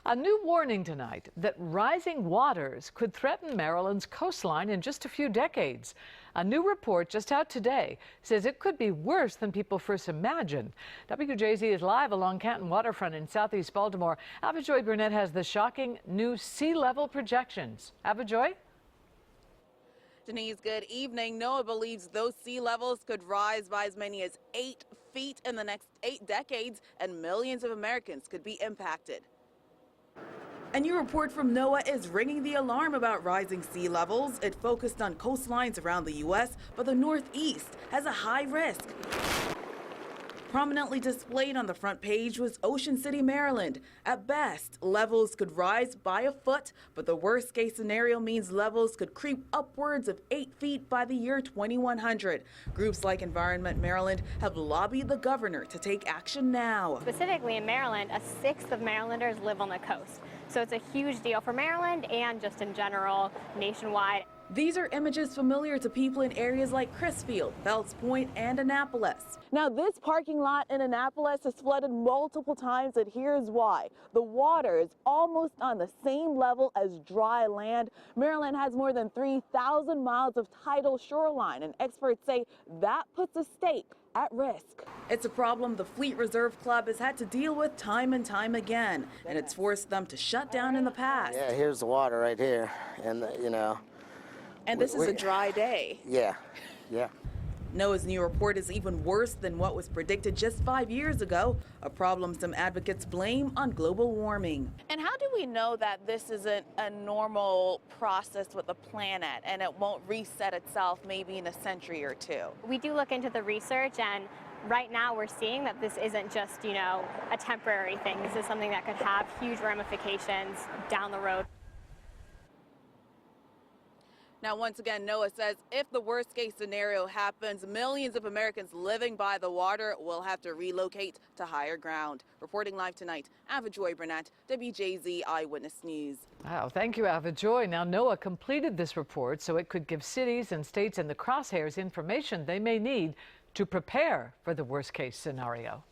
A new warning tonight that rising waters could threaten Maryland's coastline in just a few decades. A new report just out today says it could be worse than people first imagined. WJZ is live along Canton waterfront in southeast Baltimore. Ava-Joye Burnett has the shocking new sea level projections. Ava-Joye? Denise, good evening. NOAA believes those sea levels could rise by as many as 8 feet in the next 8 decades, and millions of Americans could be impacted. A new report from NOAA is ringing the alarm about rising sea levels. It focused on coastlines around the U.S., but the Northeast has a high risk. Prominently displayed on the front page was Ocean City, Maryland. At best, levels could rise by a foot, but the worst case scenario means levels could creep upwards of 8 feet by the year 2100. Groups like Environment Maryland have lobbied the governor to take action now. Specifically in Maryland, a sixth of Marylanders live on the coast. So it's a huge deal for Maryland and just in general nationwide. These are images familiar to people in areas like Crisfield, Fells Point, and Annapolis. Now, this parking lot in Annapolis has flooded multiple times, and here's why. The water is almost on the same level as dry land. Maryland has more than 3,000 miles of tidal shoreline, and experts say that puts the state at risk. It's a problem the Fleet Reserve Club has had to deal with time and time again, and it's forced them to shut down in the past. Yeah, here's the water right here, and And this is a dry day. Yeah. NOAA's new report is even worse than what was predicted just 5 years ago, a problem some advocates blame on global warming. And how do we know that this isn't a normal process with the planet and it won't reset itself maybe in a century or two? We do look into the research, and right now we're seeing that this isn't just, a temporary thing. This is something that could have huge ramifications down the road. Now, once again, NOAA says if the worst case scenario happens, millions of Americans living by the water will have to relocate to higher ground. Reporting live tonight, Ava-Joye Burnett, WJZ Eyewitness News. Wow, thank you, Ava-Joye. Now, NOAA completed this report so it could give cities and states in the crosshairs information they may need to prepare for the worst case scenario.